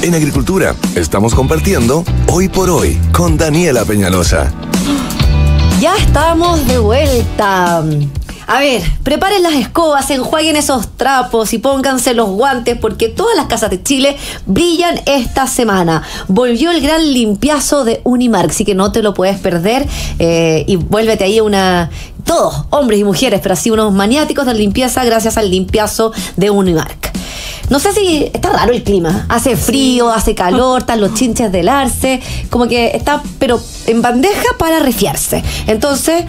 En Agricultura estamos compartiendo Hoy por Hoy con Daniela Peñalosa. Ya estamos de vuelta. A ver, preparen las escobas, enjuaguen esos trapos y pónganse los guantes porque todas las casas de Chile brillan esta semana. Volvió el gran limpiazo de Unimark, así que no te lo puedes perder y vuélvete ahí todos, hombres y mujeres, pero así unos maniáticos de limpieza gracias al limpiazo de Unimark. No sé si está raro el clima, hace frío, hace calor, están los chinches del arce, como que está, pero en bandeja para refiarse. Entonces,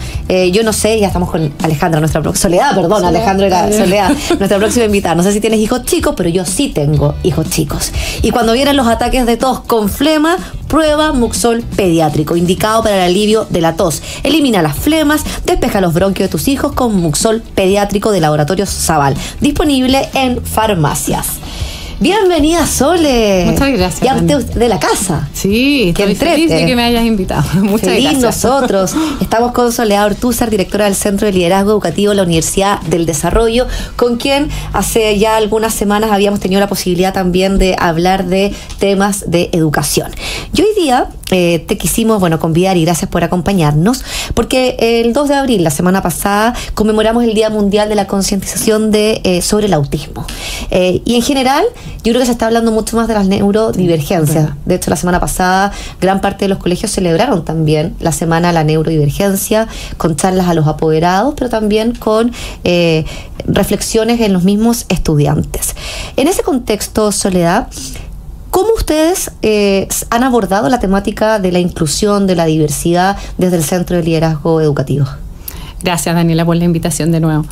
yo no sé, ya estamos con Alejandra, nuestra próxima, Alejandro era Soledad, nuestra próxima invitada. No sé si tienes hijos chicos, pero yo sí tengo hijos chicos. Y cuando vienen los ataques de tos con flema, prueba Muxol pediátrico, indicado para el alivio de la tos. Elimina las flemas, despeja los bronquios de tus hijos con Muxol pediátrico de Laboratorios Zaval, disponible en farmacias. Bienvenida, Sole. Muchas gracias. Ya de la casa. Sí, estoy feliz de que me hayas invitado. Muchas feliz gracias. Nosotros. Estamos con Soledad Ortúzar, directora del Centro de Liderazgo Educativo de la Universidad del Desarrollo, con quien hace ya algunas semanas habíamos tenido la posibilidad también de hablar de temas de educación. Y hoy día te quisimos convidar, y gracias por acompañarnos, porque el 2 de abril, la semana pasada, conmemoramos el Día Mundial de la Concientización sobre el autismo. Y en general, yo creo que se está hablando mucho más de las neurodivergencias. De hecho, la semana pasada, gran parte de los colegios celebraron también la Semana de la Neurodivergencia, con charlas a los apoderados, pero también con reflexiones en los mismos estudiantes. En ese contexto, Soledad, ¿cómo ustedes han abordado la temática de la inclusión, de la diversidad desde el Centro de Liderazgo Educativo? Gracias, Daniela, por la invitación de nuevo.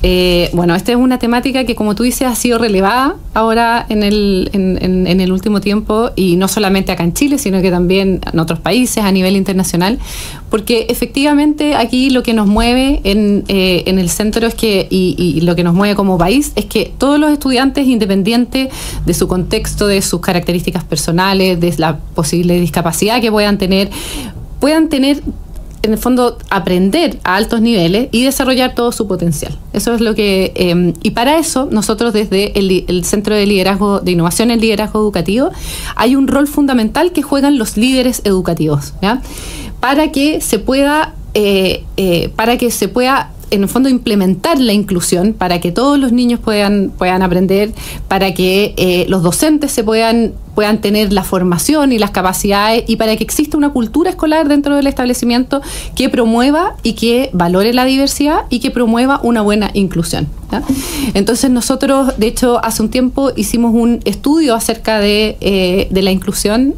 Esta es una temática que, como tú dices, ha sido relevada ahora en el último tiempo, y no solamente acá en Chile, sino que también en otros países a nivel internacional, porque efectivamente aquí lo que nos mueve en el centro es que, y lo que nos mueve como país, es que todos los estudiantes, independiente de su contexto, de sus características personales, de la posible discapacidad que puedan tener, en el fondo, aprender a altos niveles y desarrollar todo su potencial. Eso es lo que... y para eso, nosotros desde el Centro de Liderazgo, de Innovación en Liderazgo Educativo, hay un rol fundamental que juegan los líderes educativos, ¿ya? Para que se pueda en el fondo implementar la inclusión, para que todos los niños puedan aprender, para que los docentes puedan tener la formación y las capacidades, y para que exista una cultura escolar dentro del establecimiento que promueva y que valore la diversidad y que promueva una buena inclusión, ¿ya? Entonces nosotros, de hecho, hace un tiempo hicimos un estudio acerca de la inclusión,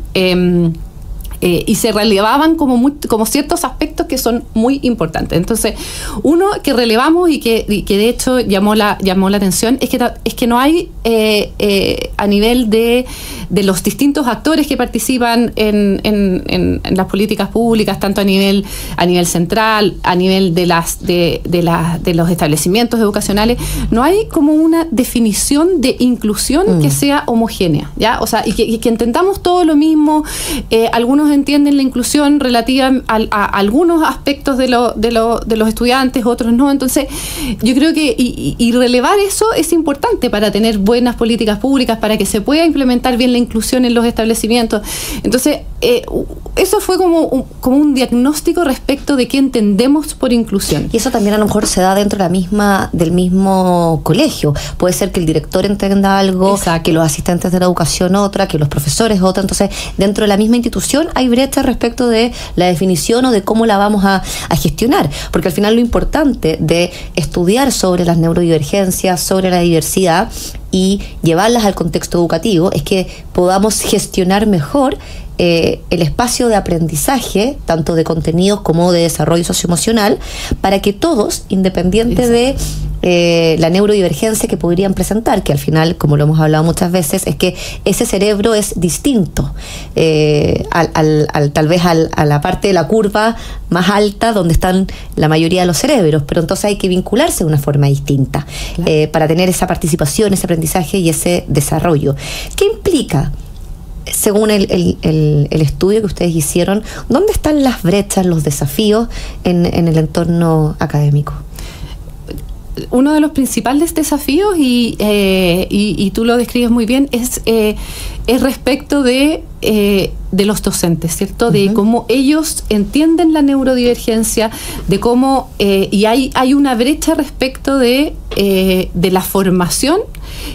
y se relevaban como ciertos aspectos que son muy importantes. Entonces, uno que relevamos y que de hecho llamó la atención es que no hay a nivel de los distintos actores que participan en las políticas públicas, tanto a nivel central, a nivel de los establecimientos educacionales, no hay como una definición de inclusión que sea homogénea, ¿ya? O sea, y que entendamos todo lo mismo. Algunos entienden la inclusión relativa a algunos aspectos de los estudiantes, otros no. Entonces, yo creo que y relevar eso es importante para tener buenas políticas públicas, para que se pueda implementar bien la inclusión en los establecimientos. Entonces, eso fue como un diagnóstico respecto de qué entendemos por inclusión. Y eso también a lo mejor se da dentro del mismo colegio. Puede ser que el director entienda algo, exacto, que los asistentes de la educación otra, que los profesores otra. Entonces, dentro de la misma institución hay brecha respecto de la definición o de cómo la vamos a gestionar. Porque al final lo importante de estudiar sobre las neurodivergencias, sobre la diversidad y llevarlas al contexto educativo es que podamos gestionar mejor el espacio de aprendizaje, tanto de contenidos como de desarrollo socioemocional, para que todos, independiente de la neurodivergencia que podrían presentar, que al final, como lo hemos hablado muchas veces, es que ese cerebro es distinto tal vez a la parte de la curva más alta donde están la mayoría de los cerebros, pero entonces hay que vincularse de una forma distinta, claro, para tener esa participación, ese aprendizaje y ese desarrollo. ¿Qué implica? Según el estudio que ustedes hicieron, ¿dónde están las brechas, los desafíos en el entorno académico? uno de los principales desafíos, y tú lo describes muy bien, es respecto de los docentes, ¿cierto? De cómo ellos entienden la neurodivergencia, de cómo, y hay una brecha respecto de la formación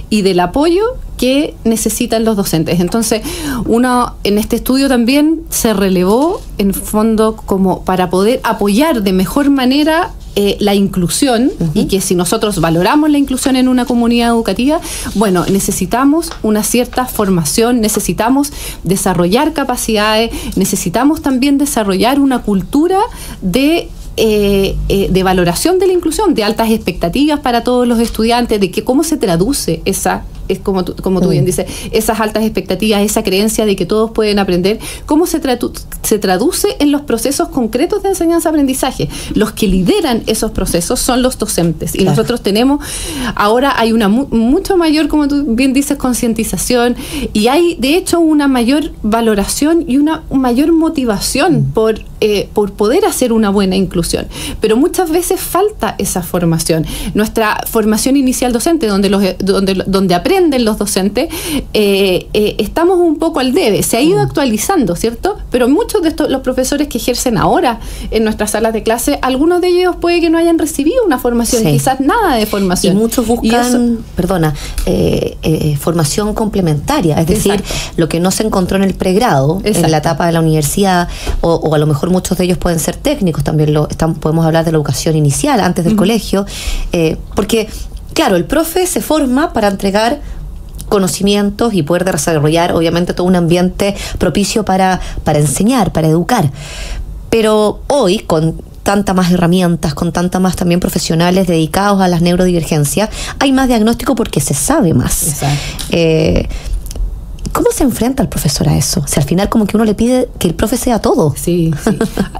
y del apoyo que necesitan los docentes. Entonces, en este estudio también se relevó, en fondo, como para poder apoyar de mejor manera la inclusión, y que si nosotros valoramos la inclusión en una comunidad educativa, bueno, necesitamos una cierta formación, necesitamos desarrollar capacidades, necesitamos también desarrollar una cultura de valoración de la inclusión, de altas expectativas para todos los estudiantes, de que cómo se traduce esa, es como tú bien dices, esas altas expectativas, esa creencia de que todos pueden aprender, cómo se traduce en los procesos concretos de enseñanza-aprendizaje. Los que lideran esos procesos son los docentes, y nosotros tenemos, ahora hay una mucho mayor, como tú bien dices, concientización, y hay de hecho una mayor valoración y una mayor motivación por poder hacer una buena inclusión, pero muchas veces falta esa formación. Nuestra formación inicial docente, donde aprenden los docentes, estamos un poco al debe. Se ha ido actualizando, ¿cierto? Pero muchos de los profesores que ejercen ahora en nuestras salas de clase, algunos de ellos puede que no hayan recibido una formación, quizás nada de formación. Y muchos buscan, formación complementaria, es decir, lo que no se encontró en el pregrado, en la etapa de la universidad, o a lo mejor muchos de ellos pueden ser técnicos, también podemos hablar de la educación inicial, antes del colegio, porque, claro, el profe se forma para entregar conocimientos y poder desarrollar, obviamente, todo un ambiente propicio para enseñar, para educar. Pero hoy, con tantas más herramientas, con tantas más también profesionales dedicados a las neurodivergencias, hay más diagnóstico porque se sabe más. ¿Cómo se enfrenta el profesor a eso? O sea, al final como que uno le pide que el profe sea todo. Sí.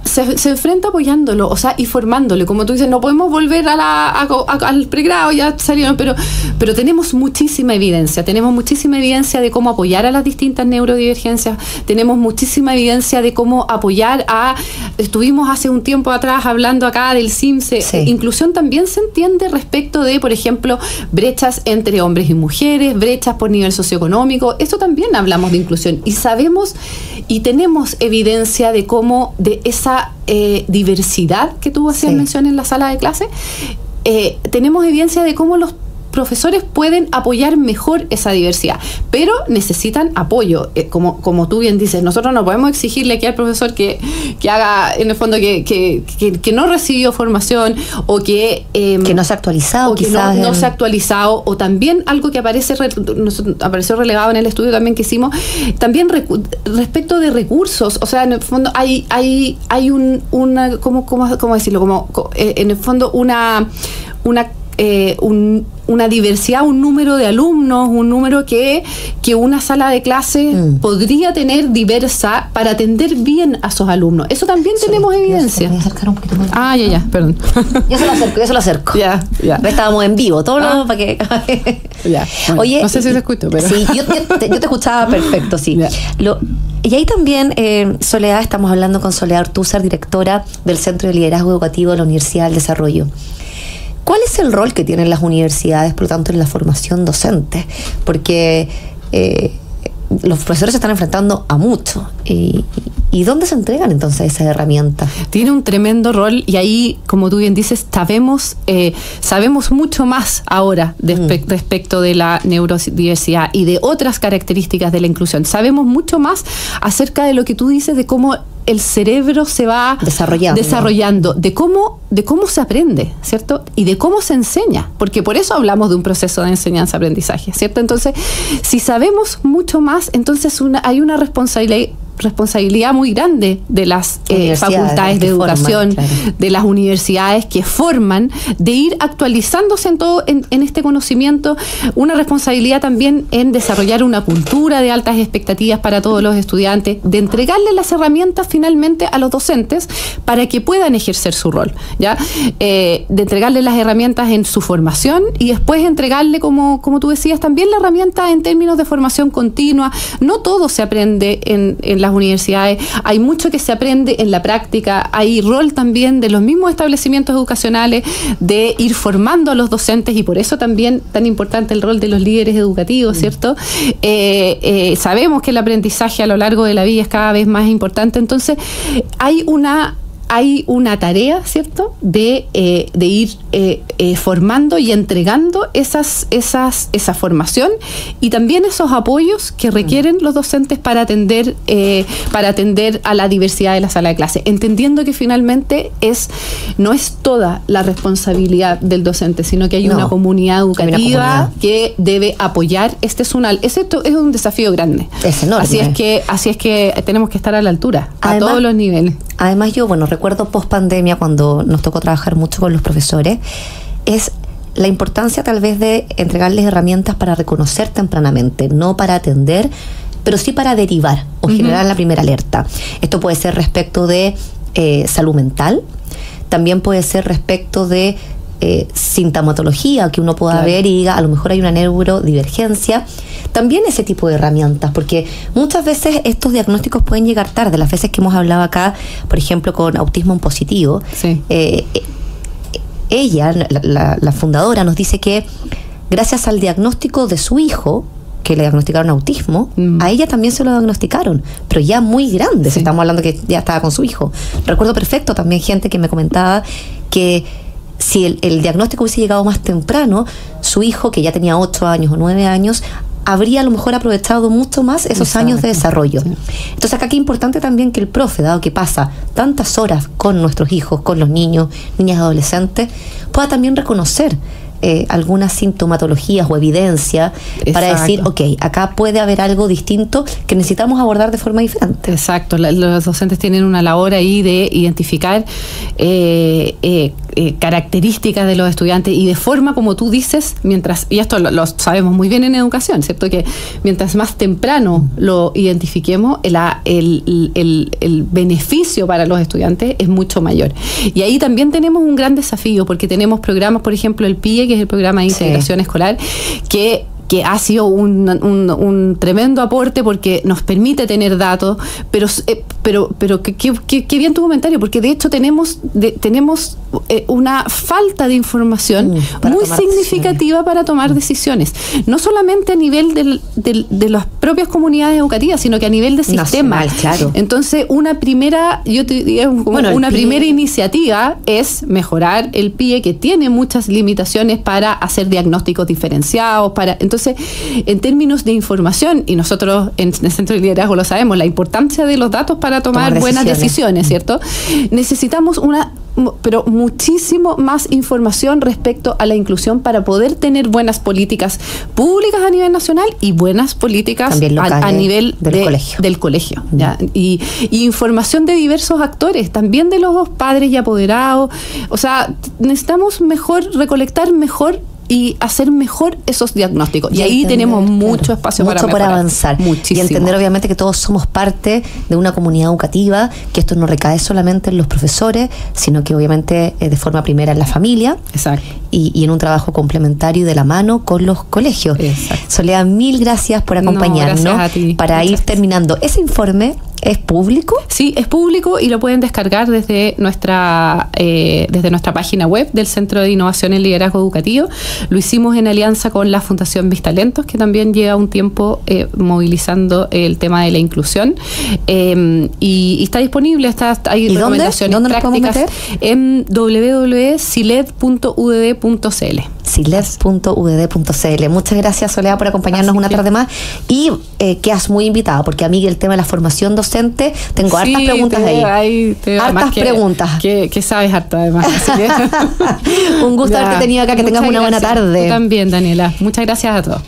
Se enfrenta apoyándolo, o sea, y formándolo. Como tú dices, no podemos volver al pregrado, ya salieron, pero tenemos muchísima evidencia. Tenemos muchísima evidencia de cómo apoyar a las distintas neurodivergencias. Tenemos muchísima evidencia de cómo apoyar estuvimos hace un tiempo atrás hablando acá del CIMSE. Inclusión también se entiende respecto de, por ejemplo, brechas entre hombres y mujeres, brechas por nivel socioeconómico. Esto también hablamos de inclusión, y sabemos y tenemos evidencia de cómo de esa diversidad que tú hacías mención en la sala de clase, tenemos evidencia de cómo los profesores pueden apoyar mejor esa diversidad, pero necesitan apoyo, como tú bien dices. Nosotros no podemos exigirle aquí al profesor que haga, en el fondo, que no recibió formación, o que no se ha actualizado, o que no se ha actualizado, o también algo que apareció relevado en el estudio también que hicimos, también respecto de recursos. O sea, en el fondo hay ¿cómo decirlo? Como en el fondo una diversidad, un número de alumnos, un número que una sala de clase podría tener diversa para atender bien a esos alumnos. Eso también tenemos evidencia. Voy a acercar un poquito más. Ya, perdón. Yo se lo acerco. Ya. Estábamos en vivo, todo para que... Ya. Bueno, oye, no sé si te escucho, pero... Sí, yo te escuchaba perfecto, sí. Y ahí también, Soledad, estamos hablando con Soledad Ortúzar, directora del Centro de Liderazgo Educativo de la Universidad del Desarrollo. ¿Cuál es el rol que tienen las universidades, por lo tanto, en la formación docente? Porque los profesores se están enfrentando a mucho. ¿Y dónde se entregan entonces esas herramientas? Tiene un tremendo rol, y ahí, como tú bien dices, sabemos mucho más ahora respecto de la neurodiversidad y de otras características de la inclusión. Sabemos mucho más acerca de lo que tú dices, de cómo el cerebro se va desarrollando, de cómo se aprende, ¿cierto? Y de cómo se enseña, porque por eso hablamos de un proceso de enseñanza-aprendizaje, ¿cierto? Entonces, si sabemos mucho más, entonces hay una responsabilidad muy grande de las facultades de educación, de las universidades que forman, de ir actualizándose en este conocimiento, una responsabilidad también en desarrollar una cultura de altas expectativas para todos los estudiantes, de entregarles las herramientas finalmente a los docentes para que puedan ejercer su rol, ¿ya? De entregarles las herramientas en su formación, y después entregarle, como tú decías, también la herramienta en términos de formación continua. No todo se aprende en las universidades, hay mucho que se aprende en la práctica, hay rol también de los mismos establecimientos educacionales de ir formando a los docentes, y por eso también tan importante el rol de los líderes educativos, ¿cierto? Sabemos que el aprendizaje a lo largo de la vida es cada vez más importante, entonces hay una tarea, ¿cierto?, de ir formando y entregando esa formación y también esos apoyos que requieren los docentes para atender a la diversidad de la sala de clase, entendiendo que finalmente no es toda la responsabilidad del docente, sino que hay una comunidad educativa que debe apoyar. Esto es un desafío grande. Es enorme. Así es que tenemos que estar a la altura, a todos los niveles. Además, yo, recuerdo post pandemia, cuando nos tocó trabajar mucho con los profesores, es la importancia tal vez de entregarles herramientas para reconocer tempranamente, no para atender, pero sí para derivar o generar la primera alerta. Esto puede ser respecto de salud mental, también puede ser respecto de sintomatología que uno pueda ver y diga, a lo mejor hay una neurodivergencia. También ese tipo de herramientas, porque muchas veces estos diagnósticos pueden llegar tarde. Las veces que hemos hablado acá, por ejemplo, con autismo positivo, ella, la fundadora, nos dice que gracias al diagnóstico de su hijo, que le diagnosticaron autismo, a ella también se lo diagnosticaron, pero ya muy grande, estamos hablando que ya estaba con su hijo. Recuerdo perfecto también gente que me comentaba que si el diagnóstico hubiese llegado más temprano, su hijo, que ya tenía 8 años o 9 años, habría a lo mejor aprovechado mucho más esos años de desarrollo. Entonces acá qué importante también que el profe, dado que pasa tantas horas con nuestros hijos, con los niños, niñas y adolescentes, pueda también reconocer algunas sintomatologías o evidencia para decir, acá puede haber algo distinto que necesitamos abordar de forma diferente. Exacto, los docentes tienen una labor ahí de identificar características de los estudiantes y de forma, como tú dices, y esto lo sabemos muy bien en educación, ¿cierto? Que mientras más temprano lo identifiquemos, el beneficio para los estudiantes es mucho mayor. Y ahí también tenemos un gran desafío, porque tenemos programas, por ejemplo, el PIE, que es el programa de integración escolar, que ha sido un tremendo aporte porque nos permite tener datos, pero qué bien tu comentario, porque de hecho tenemos una falta de información muy significativa para tomar decisiones, no solamente a nivel de las propias comunidades educativas, sino que a nivel de sistema. Claro. Entonces, una primera iniciativa es mejorar el PIE, que tiene muchas limitaciones para hacer diagnósticos diferenciados, entonces, en términos de información, y nosotros en el Centro de Liderazgo lo sabemos, la importancia de los datos para tomar buenas decisiones, ¿cierto? Necesitamos pero muchísimo más información respecto a la inclusión para poder tener buenas políticas públicas a nivel nacional y buenas políticas a nivel del colegio. ¿Ya? Y información de diversos actores, también de los padres y apoderados. O sea, necesitamos recolectar mejor y hacer mejor esos diagnósticos. Y ahí tenemos mucho espacio para mejorar. Por avanzar. Muchísimo. Y entender obviamente que todos somos parte de una comunidad educativa, que esto no recae solamente en los profesores, sino que obviamente de forma primera en la familia. Exacto. Y en un trabajo complementario y de la mano con los colegios. Exacto. Soledad, mil gracias por acompañarnos. Gracias a ti. Para ir terminando. ¿Ese informe es público? Sí, es público y lo pueden descargar desde nuestra página web del Centro de Innovación en Liderazgo Educativo. Lo hicimos en alianza con la Fundación Vistalentos, que también lleva un tiempo movilizando el tema de la inclusión. Y está disponible, hay recomendaciones prácticas en www.siled.udb.cl. siled.udb.cl. Muchas gracias, Soledad, por acompañarnos una tarde más. Y quedas muy invitada, porque a mí el tema de la formación docente, tengo hartas preguntas ahí. Hartas preguntas. Que sabes harto, además. Así que un gusto haberte tenido acá, que tengas una buena tarde. Tú también, Daniela. Muchas gracias a todos.